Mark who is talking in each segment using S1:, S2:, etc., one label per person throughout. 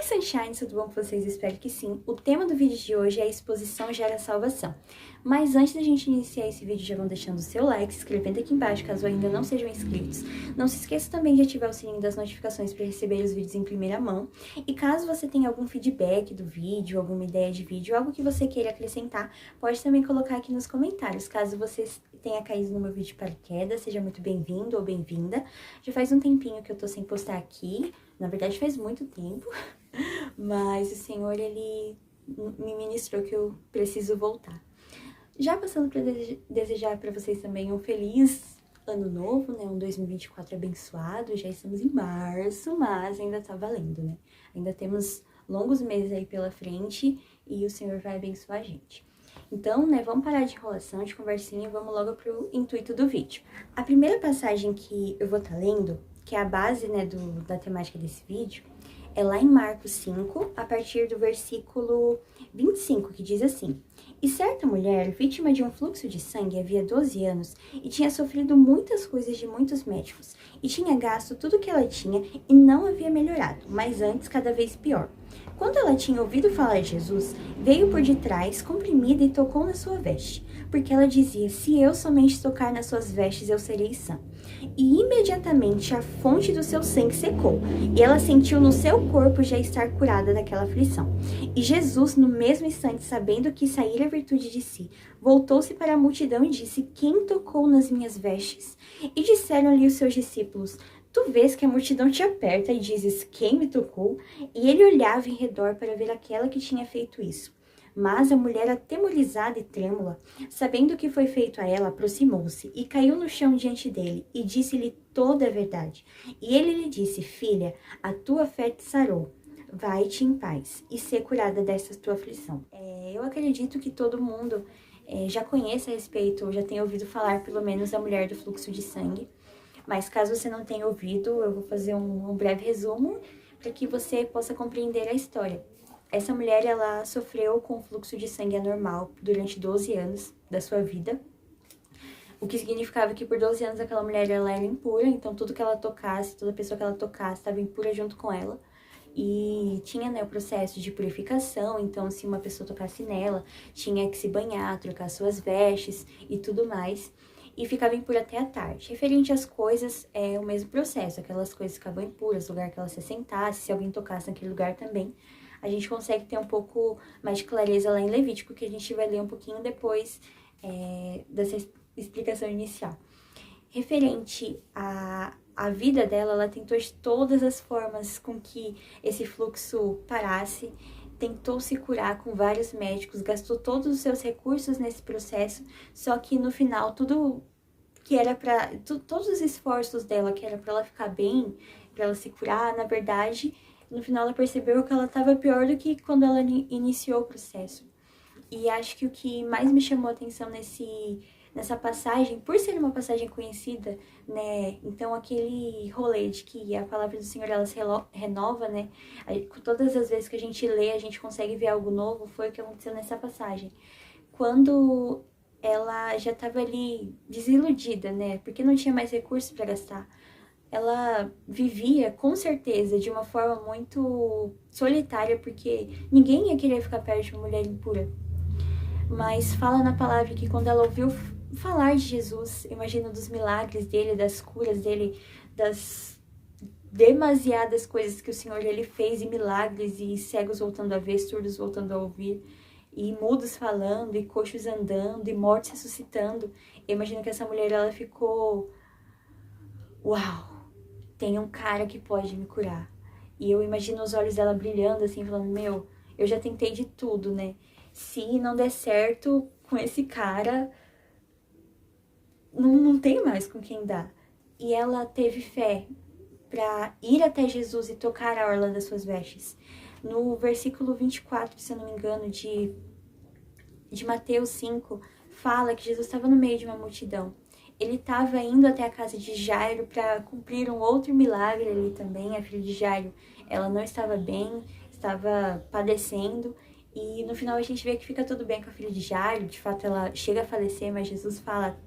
S1: Sunshine, tudo bom com vocês? Espero que sim. O tema do vídeo de hoje é a exposição gera salvação. Mas antes da gente iniciar esse vídeo, já vão deixando o seu like, se inscrevendo aqui embaixo caso ainda não sejam inscritos. Não se esqueça também de ativar o sininho das notificações para receber os vídeos em primeira mão. E caso você tenha algum feedback do vídeo, alguma ideia de vídeo, algo que você queira acrescentar, pode também colocar aqui nos comentários. Caso você tenha caído no meu vídeo de paraquedas, seja muito bem-vindo ou bem-vinda. Já faz um tempinho que eu tô sem postar aqui, na verdade faz muito tempo. Mas o Senhor, Ele me ministrou que eu preciso voltar. Já passando para desejar para vocês também um feliz ano novo, né? Um 2024 abençoado. Já estamos em março, mas ainda tá valendo, né? Ainda temos longos meses aí pela frente e o Senhor vai abençoar a gente. Então, né, vamos parar de enrolação, de conversinha e vamos logo pro intuito do vídeo. A primeira passagem que eu vou estar lendo, que é a base, né, da temática desse vídeo, é lá em Marcos 5, a partir do versículo 25, que diz assim: E certa mulher, vítima de um fluxo de sangue havia 12 anos, e tinha sofrido muitas coisas de muitos médicos, e tinha gasto tudo o que ela tinha e não havia melhorado, mas antes cada vez pior. Quando ela tinha ouvido falar de Jesus, veio por detrás, comprimida, e tocou na sua veste, porque ela dizia: se eu somente tocar nas suas vestes, eu serei sã. E imediatamente a fonte do seu sangue secou, e ela sentiu no seu corpo já estar curada daquela aflição. E Jesus, no mesmo instante, sabendo que saíra a virtude de si, voltou-se para a multidão e disse: quem tocou nas minhas vestes? E disseram-lhe os seus discípulos: tu vês que a multidão te aperta e dizes: quem me tocou? E ele olhava em redor para ver aquela que tinha feito isso. Mas a mulher, atemorizada e trêmula, sabendo o que foi feito a ela, aproximou-se e caiu no chão diante dele e disse-lhe toda a verdade. E ele lhe disse: filha, a tua fé te sarou. Vai-te em paz e ser curada dessa tua aflição. Eu acredito que todo mundo já conhece a respeito, ou já tenha ouvido falar pelo menos da mulher do fluxo de sangue. Mas caso você não tenha ouvido, eu vou fazer um breve resumo para que você possa compreender a história. Essa mulher, ela sofreu com fluxo de sangue anormal durante 12 anos da sua vida, o que significava que por 12 anos aquela mulher, ela era impura, então tudo que ela tocasse, toda pessoa que ela tocasse estava impura junto com ela. E tinha, né, o processo de purificação, então se uma pessoa tocasse nela, tinha que se banhar, trocar suas vestes e tudo mais. E ficava impura até a tarde. Referente às coisas, é o mesmo processo. Aquelas coisas ficavam impuras, o lugar que ela se assentasse, se alguém tocasse naquele lugar também. A gente consegue ter um pouco mais de clareza lá em Levítico, que a gente vai ler um pouquinho depois dessa explicação inicial. Referente à vida dela, ela tentou de todas as formas com que esse fluxo parasse, tentou se curar com vários médicos, gastou todos os seus recursos nesse processo, só que no final tudo que era para todos os esforços dela, que era para ela ficar bem, para ela se curar, na verdade, no final ela percebeu que ela estava pior do que quando ela iniciou o processo. E acho que o que mais me chamou a atenção nessa passagem, por ser uma passagem conhecida, né, então aquele rolê de que a palavra do Senhor, ela se renova, né, todas as vezes que a gente lê, a gente consegue ver algo novo, foi o que aconteceu nessa passagem. Quando ela já estava ali desiludida, né, porque não tinha mais recursos para gastar, ela vivia, com certeza, de uma forma muito solitária, porque ninguém ia querer ficar perto de uma mulher impura. Mas fala na palavra que quando ela ouviu falar de Jesus, imagina dos milagres dele, das curas dele, das demasiadas coisas que o Senhor ele fez, e milagres, e cegos voltando a ver, surdos voltando a ouvir, e mudos falando, e coxos andando, e mortos ressuscitando. Eu imagino que essa mulher, ela ficou: uau, tem um cara que pode me curar. E eu imagino os olhos dela brilhando assim, falando: meu, eu já tentei de tudo, né? Se não der certo com esse cara, não tem mais com quem dar. E ela teve fé para ir até Jesus e tocar a orla das suas vestes. No versículo 24, se eu não me engano, de Mateus 5, fala que Jesus estava no meio de uma multidão. Ele estava indo até a casa de Jairo para cumprir um outro milagre ali também. A filha de Jairo, ela não estava bem, estava padecendo. E no final a gente vê que fica tudo bem com a filha de Jairo. De fato, ela chega a falecer, mas Jesus fala: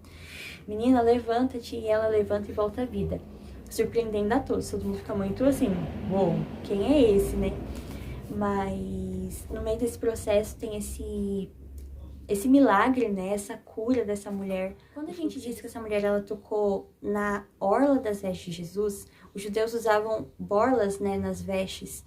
S1: menina, levanta-te. E ela levanta e volta à vida, surpreendendo a todos. Todo mundo fica muito assim: uou, quem é esse, né? Mas no meio desse processo tem esse milagre, né? Essa cura dessa mulher. Quando a gente diz que essa mulher ela tocou na orla das vestes de Jesus, os judeus usavam borlas, né, nas vestes,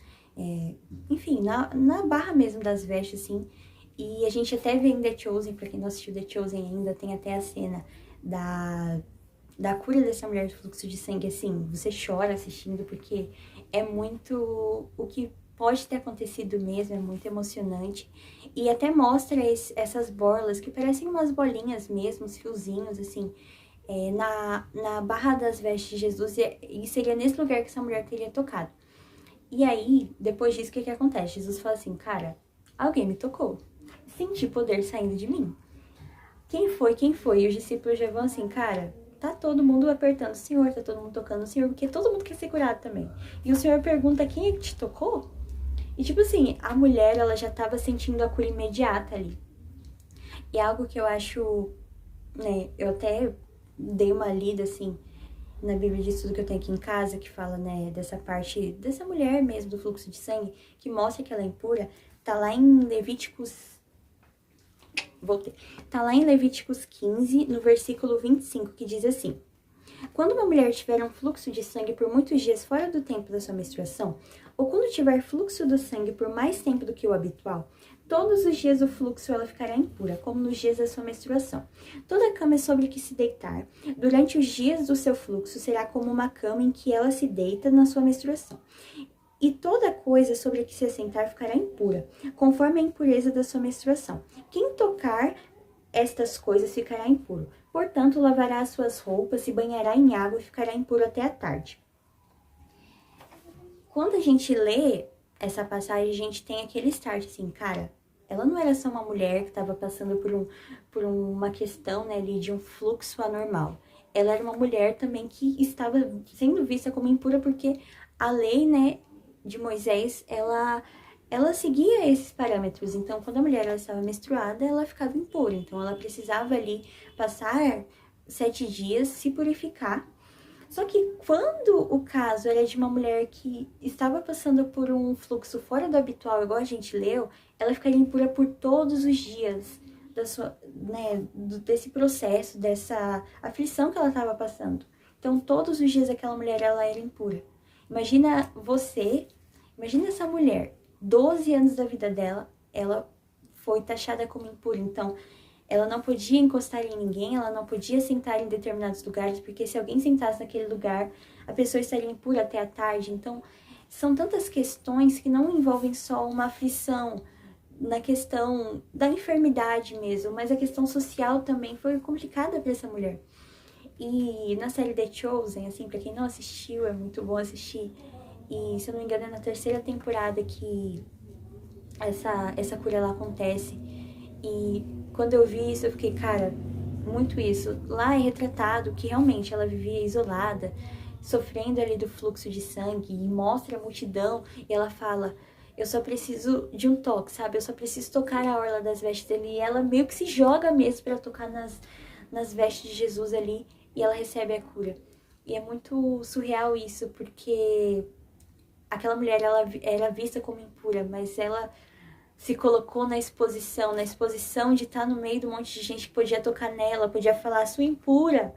S1: enfim, na barra mesmo das vestes, assim. E a gente até vê em The Chosen, pra quem não assistiu The Chosen ainda, tem até a cena da cura dessa mulher do fluxo de sangue, assim, você chora assistindo, porque é muito o que pode ter acontecido mesmo, é muito emocionante. E até mostra essas borlas, que parecem umas bolinhas mesmo, uns fiozinhos, assim, na barra das vestes de Jesus, e seria nesse lugar que essa mulher teria tocado. E aí, depois disso, o que acontece? Jesus fala assim, cara, alguém me tocou. Senti poder saindo de mim. Quem foi? Quem foi? E os discípulos já vão assim, cara, tá todo mundo apertando o Senhor, tá todo mundo tocando o Senhor, porque todo mundo quer ser curado também. E o Senhor pergunta, quem é que te tocou? E tipo assim, a mulher, ela já tava sentindo a cura imediata ali. E é algo que eu acho, né, eu até dei uma lida, assim, na Bíblia de estudo que eu tenho aqui em casa, que fala, né, dessa parte, dessa mulher mesmo, do fluxo de sangue, que mostra que ela é impura, tá lá em Levíticos... Tá lá em Levíticos 15, no versículo 25, que diz assim: quando uma mulher tiver um fluxo de sangue por muitos dias fora do tempo da sua menstruação, ou quando tiver fluxo do sangue por mais tempo do que o habitual, todos os dias o fluxo ela ficará impura, como nos dias da sua menstruação. Toda cama sobre que se deitar durante os dias do seu fluxo será como uma cama em que ela se deita na sua menstruação. E toda coisa sobre a que se assentar ficará impura, conforme a impureza da sua menstruação. Quem tocar estas coisas ficará impuro. Portanto, lavará as suas roupas, se banhará em água e ficará impuro até a tarde. Quando a gente lê essa passagem, a gente tem aquele start assim, cara, ela não era só uma mulher que estava passando por uma questão, né, ali de um fluxo anormal. Ela era uma mulher também que estava sendo vista como impura porque a lei, né, de Moisés, ela seguia esses parâmetros. Então, quando a mulher ela estava menstruada, ela ficava impura. Então, ela precisava ali passar 7 dias, se purificar. Só que quando o caso era de uma mulher que estava passando por um fluxo fora do habitual, igual a gente leu, ela ficaria impura por todos os dias da sua, né, desse processo, dessa aflição que ela estava passando. Então, todos os dias aquela mulher ela era impura. Imagina imagina essa mulher, 12 anos da vida dela, ela foi taxada como impura. Então, ela não podia encostar em ninguém, ela não podia sentar em determinados lugares, porque se alguém sentasse naquele lugar, a pessoa estaria impura até a tarde. Então, são tantas questões que não envolvem só uma aflição na questão da enfermidade mesmo, mas a questão social também foi complicada para essa mulher. E na série The Chosen, assim, pra quem não assistiu, é muito bom assistir. E, se eu não me engano, é na terceira temporada que essa cura lá acontece. E quando eu vi isso, eu fiquei, cara, muito isso. Lá é retratado que realmente ela vivia isolada, sofrendo ali do fluxo de sangue, e mostra a multidão, e ela fala, eu só preciso de um toque, sabe? Eu só preciso tocar a orla das vestes dele. E ela meio que se joga mesmo pra tocar nas vestes de Jesus ali, e ela recebe a cura. E é muito surreal isso, porque aquela mulher, ela era vista como impura, mas ela se colocou na exposição de estar no meio de um monte de gente que podia tocar nela, podia falar, sua impura.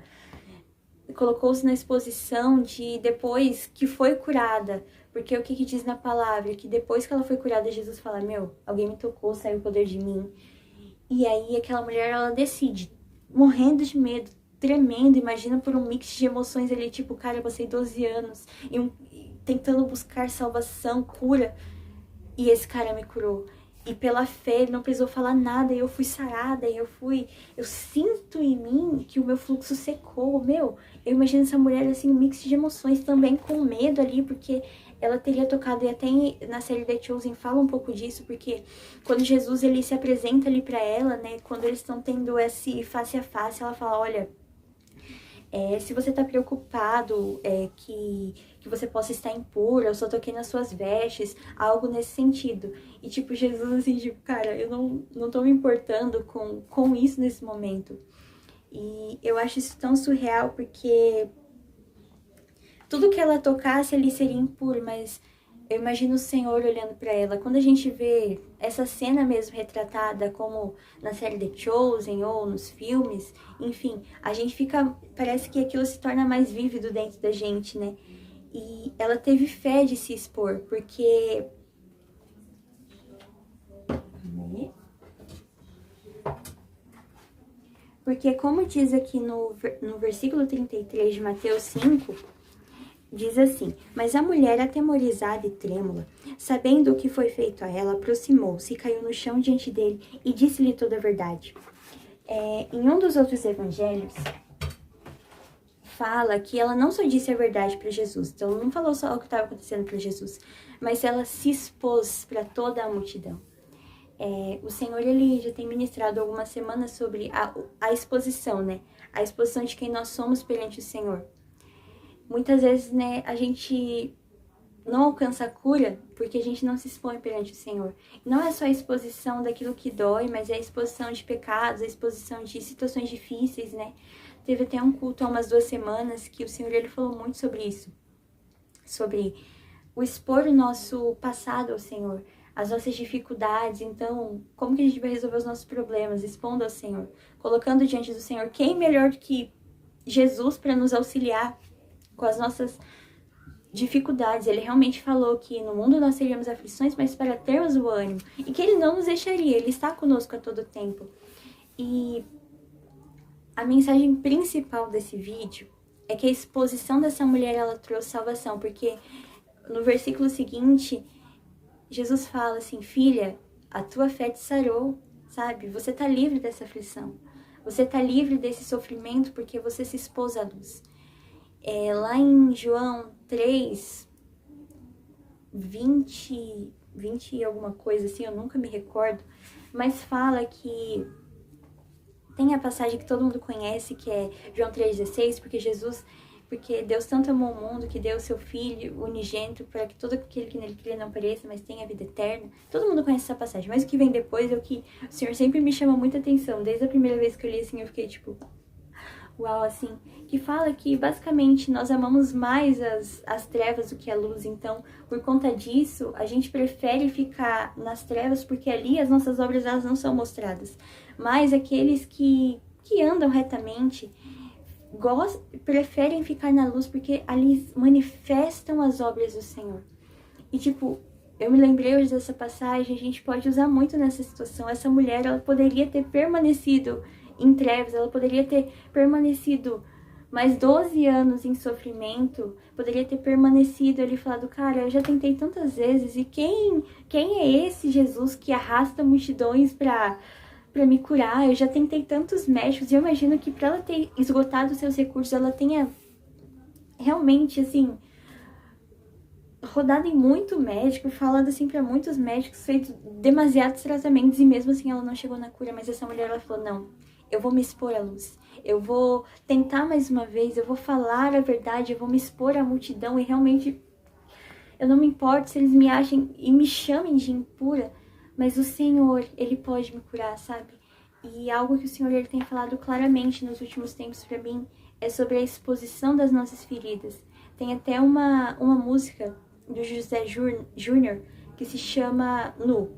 S1: Colocou-se na exposição de depois que foi curada, porque o que diz na palavra? Que depois que ela foi curada, Jesus fala, meu, alguém me tocou, saiu o poder de mim. E aí aquela mulher, ela decide, morrendo de medo, tremendo, imagina por um mix de emoções ali, tipo, cara, eu passei 12 anos tentando buscar salvação, cura, e esse cara me curou. E pela fé, ele não precisou falar nada, e eu fui sarada, eu sinto em mim que o meu fluxo secou, meu. Eu imagino essa mulher, assim, um mix de emoções também, com medo ali, porque ela teria tocado, e até na série The Chosen fala um pouco disso, porque quando Jesus, ele se apresenta ali pra ela, né, quando eles estão tendo esse face a face, ela fala, olha, se você tá preocupado que você possa estar impura, eu só toquei nas suas vestes, algo nesse sentido. E tipo, Jesus assim, tipo, cara, eu não tô me importando com isso nesse momento. E eu acho isso tão surreal, porque tudo que ela tocasse ali seria impuro, mas Eu imagino o Senhor olhando para ela. Quando a gente vê essa cena mesmo retratada, como na série The Chosen ou nos filmes, enfim, a gente fica, parece que aquilo se torna mais vívido dentro da gente, né? E ela teve fé de se expor, porque como diz aqui no versículo 33 de Mateus 5, diz assim: Mas a mulher, atemorizada e trêmula, sabendo o que foi feito a ela, aproximou-se e caiu no chão diante dele e disse-lhe toda a verdade. Em um dos outros evangelhos, fala que ela não só disse a verdade para Jesus, então não falou só o que estava acontecendo para Jesus, mas ela se expôs para toda a multidão. O Senhor, ele já tem ministrado algumas semanas sobre a exposição, né? A exposição de quem nós somos perante o Senhor. Muitas vezes, né, a gente não alcança a cura porque a gente não se expõe perante o Senhor. Não é só a exposição daquilo que dói, mas é a exposição de pecados, a exposição de situações difíceis, né? Teve até um culto há umas 2 semanas que o Senhor, ele falou muito sobre isso. Sobre o expor o nosso passado ao Senhor, as nossas dificuldades. Então, como que a gente vai resolver os nossos problemas? Expondo ao Senhor, colocando diante do Senhor. Quem melhor do que Jesus para nos auxiliar com as nossas dificuldades? Ele realmente falou que no mundo nós teríamos aflições, mas para termos o ânimo. E que Ele não nos deixaria, Ele está conosco a todo tempo. E a mensagem principal desse vídeo é que a exposição dessa mulher, ela trouxe salvação, porque no versículo seguinte, Jesus fala assim: filha, a tua fé te sarou, sabe? Você tá livre dessa aflição. Você tá livre desse sofrimento porque você se expôs à luz. Lá em João 3, 20 e alguma coisa assim, eu nunca me recordo, mas fala que tem a passagem que todo mundo conhece, que é João 3,16, porque Deus tanto amou o mundo que deu o seu Filho unigênito para que todo aquele que nele crê não pereça, mas tenha a vida eterna. Todo mundo conhece essa passagem, mas o que vem depois é o que o Senhor sempre me chama muita atenção. Desde a primeira vez que eu li assim, eu fiquei tipo, uau, assim, que fala que basicamente nós amamos mais as trevas do que a luz. Então, por conta disso, a gente prefere ficar nas trevas porque ali as nossas obras, elas não são mostradas. Mas aqueles que andam retamente preferem ficar na luz porque ali manifestam as obras do Senhor. E tipo, eu me lembrei hoje dessa passagem, a gente pode usar muito nessa situação. Essa mulher, ela poderia ter permanecido em trevas, ela poderia ter permanecido mais 12 anos em sofrimento, poderia ter permanecido ali e falado: cara, eu já tentei tantas vezes, e quem é esse Jesus que arrasta multidões para me curar? Eu já tentei tantos médicos, e eu imagino que para ela ter esgotado seus recursos, ela tenha realmente, assim, rodado em muito médico, falado assim para muitos médicos, feito demasiados tratamentos, e mesmo assim ela não chegou na cura. Mas essa mulher, ela falou: não, eu vou me expor à luz, eu vou tentar mais uma vez, eu vou falar a verdade, eu vou me expor à multidão, e realmente eu não me importo se eles me achem e me chamem de impura, mas o Senhor, Ele pode me curar, sabe? E algo que o Senhor, Ele tem falado claramente nos últimos tempos para mim é sobre a exposição das nossas feridas. Tem até uma música do José Júnior que se chama Nu.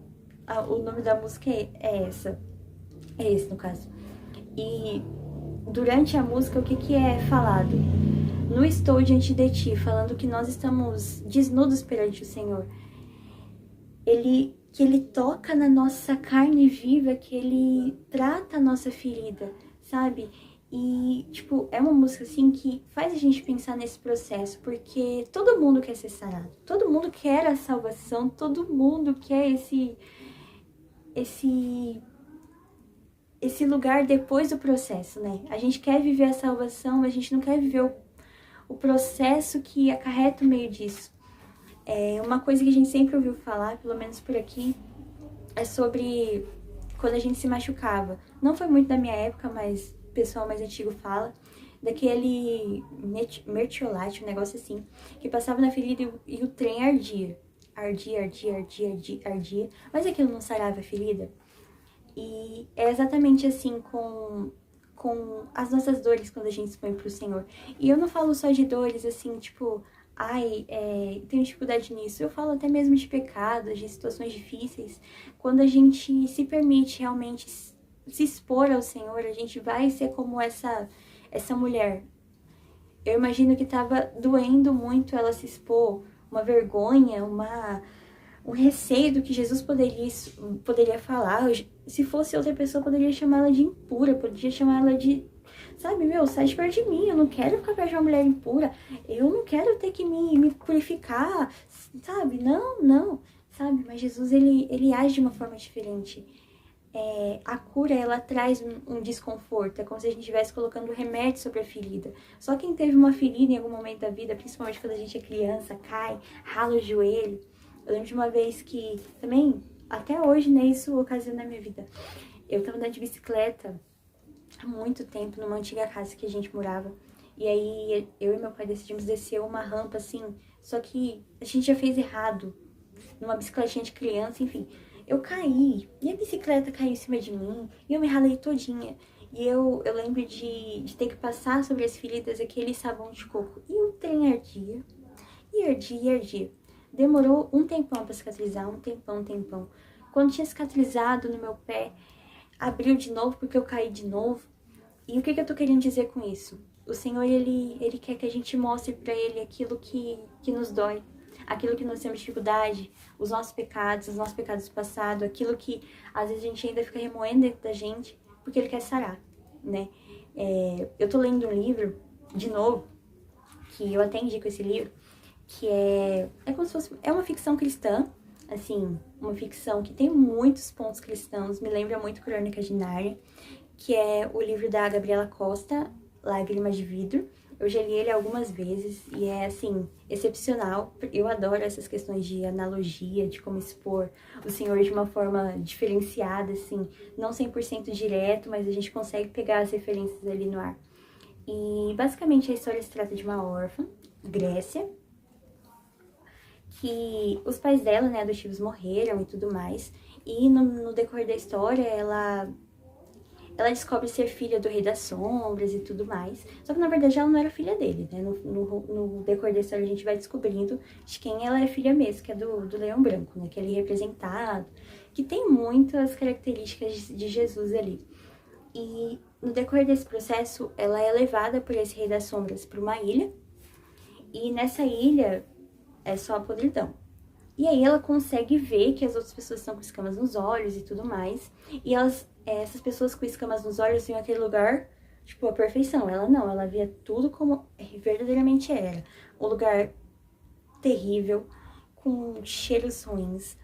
S1: O nome da música é esse no caso. E durante a música, o que é falado? Nu estou diante de ti, falando que nós estamos desnudos perante o Senhor. Que Ele toca na nossa carne viva, que Ele trata a nossa ferida, sabe? E, tipo, é uma música, assim, que faz a gente pensar nesse processo, porque todo mundo quer ser sarado, todo mundo quer a salvação, todo mundo quer esse lugar depois do processo, né? A gente quer viver a salvação, mas a gente não quer viver o processo que acarreta o meio disso. Uma coisa que a gente sempre ouviu falar, pelo menos por aqui, é sobre quando a gente se machucava. Não foi muito da minha época, mas o pessoal mais antigo fala daquele mertiolate, um negócio assim, que passava na ferida e o trem ardia. Ardia, mas aquilo não sarava a ferida. E é exatamente assim com as nossas dores quando a gente se põe pro Senhor. E eu não falo só de dores, assim, tipo, ai, tenho dificuldade nisso. Eu falo até mesmo de pecados, de situações difíceis. Quando a gente se permite realmente se expor ao Senhor, a gente vai ser como essa mulher. Eu imagino que estava doendo muito ela se expor, uma vergonha, um receio do que Jesus poderia falar. Se fosse outra pessoa, poderia chamar ela de impura, poderia chamar ela de, sabe, meu, sai de perto de mim, eu não quero ficar perto de uma mulher impura, eu não quero ter que me purificar, sabe? Não, não, sabe? Mas Jesus, ele age de uma forma diferente. A cura, ela traz um desconforto, é como se a gente estivesse colocando remédio sobre a ferida. Só quem teve uma ferida em algum momento da vida, principalmente quando a gente é criança, cai, rala o joelho. Eu lembro de uma vez que, também, até hoje, né, isso ocasiona na minha vida. Eu tava andando de bicicleta há muito tempo, numa antiga casa que a gente morava. E aí, eu e meu pai decidimos descer uma rampa, assim, só que a gente já fez errado, numa bicicletinha de criança, enfim. Eu caí, e a bicicleta caiu em cima de mim, e eu me ralei todinha. E eu lembro de ter que passar sobre as feridas aquele sabão de coco. E o trem ardia, e ardia, e ardia. Demorou um tempão pra cicatrizar, um tempão. Quando tinha cicatrizado no meu pé, abriu de novo porque eu caí de novo. E o que eu tô querendo dizer com isso? O Senhor, ele quer que a gente mostre pra Ele aquilo que nos dói, aquilo que nós temos dificuldade, os nossos pecados do passado, aquilo que às vezes a gente ainda fica remoendo dentro da gente, porque Ele quer sarar, né? Eu tô lendo um livro, de novo, que eu até indico esse livro, que é como se fosse, é uma ficção cristã, assim, uma ficção que tem muitos pontos cristãos, me lembra muito Crônicas de Nárnia, que é o livro da Gabriela Costa, Lágrimas de Vidro. Eu já li ele algumas vezes e é, assim, excepcional. Eu adoro essas questões de analogia, de como expor o Senhor de uma forma diferenciada, assim, não 100% direto, mas a gente consegue pegar as referências ali no ar. E, basicamente, a história se trata de uma órfã, Grécia, que os pais dela, né, adotivos, morreram e tudo mais. E no decorrer da história, ela descobre ser filha do Rei das Sombras e tudo mais. Só que, na verdade, ela não era filha dele, né? No decorrer da história, a gente vai descobrindo de quem ela é filha mesmo, que é do Leão Branco, né? Que é ali representado, que tem muitas características de Jesus ali. E, no decorrer desse processo, ela é levada por esse Rei das Sombras para uma ilha. E nessa ilha é só a podridão. E aí ela consegue ver que as outras pessoas estão com escamas nos olhos e tudo mais. E essas pessoas com escamas nos olhos viam aquele lugar, tipo, a perfeição. Ela não, ela via tudo como verdadeiramente era. Um lugar terrível, com cheiros ruins,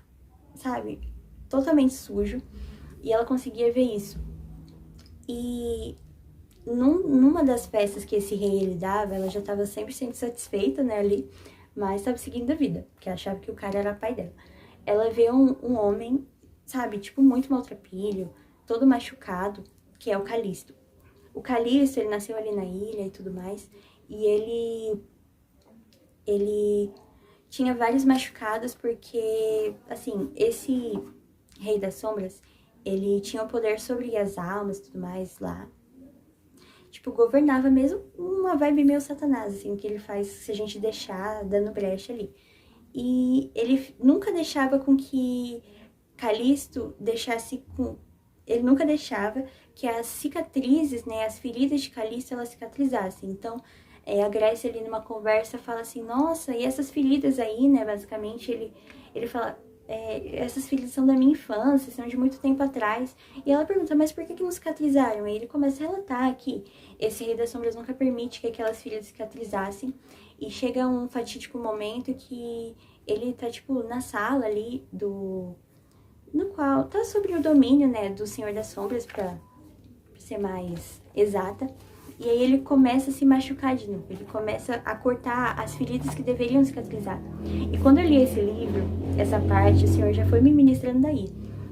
S1: sabe? Totalmente sujo. E ela conseguia ver isso. E numa das festas que esse rei ele dava, ela já estava 100% satisfeita, né, ali. Mas estava seguindo a vida, porque achava que o cara era pai dela. Ela vê um homem, sabe, tipo, muito maltrapilho, todo machucado, que é o Calisto. O Calisto, ele nasceu ali na ilha e tudo mais, e ele tinha vários machucados porque, assim, esse Rei das Sombras, ele tinha o poder sobre as almas e tudo mais lá. Tipo, governava mesmo uma vibe meio Satanás, assim, que ele faz se a gente deixar dando brecha ali. E ele nunca deixava com que Calisto deixasse com... Ele nunca deixava que as cicatrizes, né, as feridas de Calisto, elas cicatrizassem. Então, a Grécia ali numa conversa fala assim, nossa, e essas feridas aí, né, basicamente, ele fala... essas feridas são da minha infância, são de muito tempo atrás. E ela pergunta, mas por que não cicatrizaram? E ele começa a relatar que esse Rei das Sombras nunca permite que aquelas feridas cicatrizassem. E chega um fatídico momento que ele tá, tipo, na sala ali no qual tá sobre o domínio, né, do Senhor das Sombras, pra ser mais exata. E aí ele começa a se machucar de novo, ele começa a cortar as feridas que deveriam cicatrizar. E quando eu li esse livro, essa parte, o Senhor já foi me ministrando daí.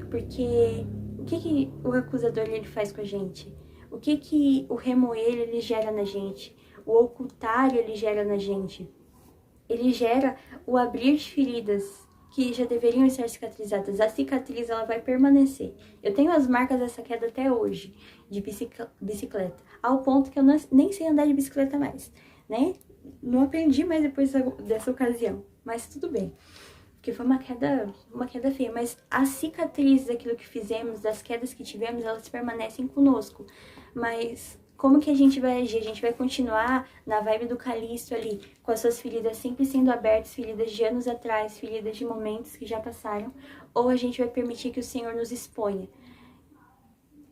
S1: Porque o que o acusador ele faz com a gente? O que o remoer ele gera na gente? O ocultar ele gera na gente? Ele gera o abrir de feridas que já deveriam estar cicatrizadas. A cicatriz, ela vai permanecer. Eu tenho as marcas dessa queda até hoje, de bicicleta, ao ponto que eu nem sei andar de bicicleta mais, né? não aprendi mais depois dessa ocasião, mas tudo bem. Porque foi uma queda feia, mas as cicatrizes daquilo que fizemos, das quedas que tivemos, elas permanecem conosco. Mas como que a gente vai agir? A gente vai continuar na vibe do Calixto ali, com as suas feridas sempre sendo abertas, feridas de anos atrás, feridas de momentos que já passaram, ou a gente vai permitir que o Senhor nos exponha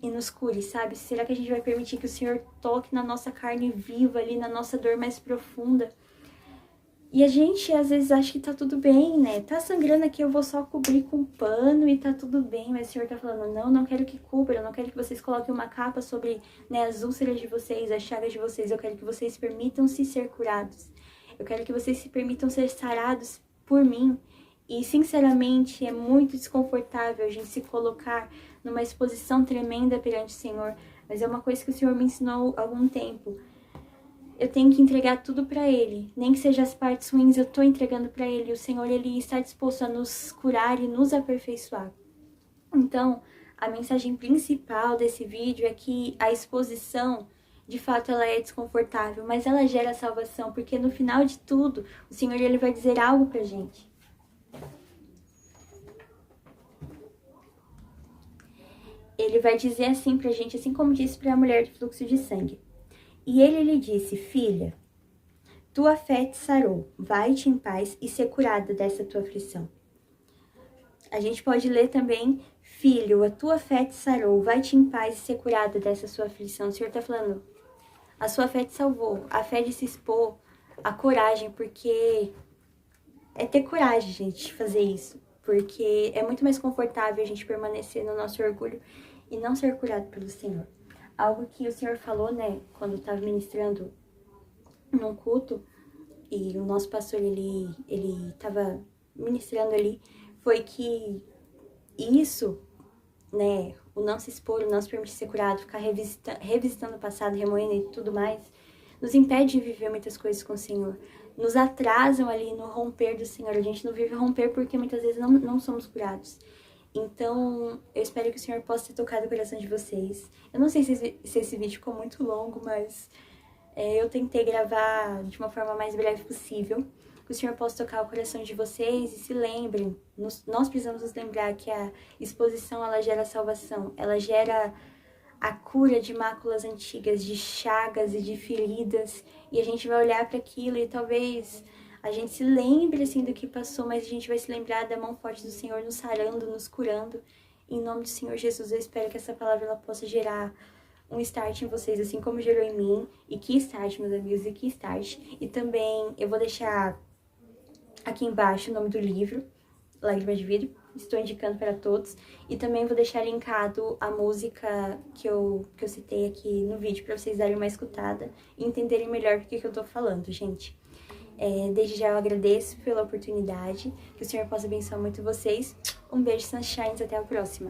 S1: e nos cure, sabe? Será que a gente vai permitir que o Senhor toque na nossa carne viva ali, na nossa dor mais profunda? E a gente, às vezes, acha que tá tudo bem, né? Tá sangrando aqui, eu vou só cobrir com pano e tá tudo bem. Mas o Senhor tá falando, não quero que cubra, eu não quero que vocês coloquem uma capa sobre, né, as úlceras de vocês, as chagas de vocês. Eu quero que vocês permitam-se ser curados. Eu quero que vocês se permitam ser sarados por mim. E, sinceramente, é muito desconfortável a gente se colocar numa exposição tremenda perante o Senhor. Mas é uma coisa que o Senhor me ensinou há algum tempo. Eu tenho que entregar tudo para Ele. Nem que seja as partes ruins, eu tô entregando para Ele. O Senhor, Ele está disposto a nos curar e nos aperfeiçoar. Então, a mensagem principal desse vídeo é que a exposição, de fato, ela é desconfortável, mas ela gera salvação, porque no final de tudo, o Senhor, Ele vai dizer algo pra gente. Ele vai dizer assim pra gente, assim como disse para a mulher de fluxo de sangue. E ele lhe disse, filha, tua fé te sarou, vai-te em paz e ser curada dessa tua aflição. A gente pode ler também, filho, a tua fé te sarou, vai-te em paz e ser curada dessa sua aflição. O Senhor está falando, a sua fé te salvou, a fé de se expor, a coragem, porque é ter coragem, gente, de fazer isso. Porque é muito mais confortável a gente permanecer no nosso orgulho e não ser curado pelo Senhor. Algo que o Senhor falou, né, quando estava ministrando num culto, e o nosso pastor, ele estava ministrando ali, foi que isso, né, o não se expor, o não se permitir ser curado, ficar revisitando o passado, remoendo e tudo mais, nos impede de viver muitas coisas com o Senhor, nos atrasam ali no romper do Senhor. A gente não vive romper porque muitas vezes não somos curados. Então, eu espero que o Senhor possa ter tocado o coração de vocês. Eu não sei se esse vídeo ficou muito longo, mas eu tentei gravar de uma forma mais breve possível. Que o Senhor possa tocar o coração de vocês e se lembrem. Nós precisamos nos lembrar que a exposição, ela gera salvação. Ela gera a cura de máculas antigas, de chagas e de feridas. E a gente vai olhar para aquilo e talvez a gente se lembre, assim, do que passou, mas a gente vai se lembrar da mão forte do Senhor nos sarando, nos curando. Em nome do Senhor Jesus, eu espero que essa palavra ela possa gerar um start em vocês, assim como gerou em mim. E que start, meus amigos, e que start. E também eu vou deixar aqui embaixo o nome do livro, Lágrimas de Vidro. Estou indicando para todos. E também vou deixar linkado a música que eu citei aqui no vídeo, para vocês darem uma escutada e entenderem melhor o que eu tô falando, gente. Desde já eu agradeço pela oportunidade, que o Senhor possa abençoar muito vocês. Um beijo, sunshines, até a próxima.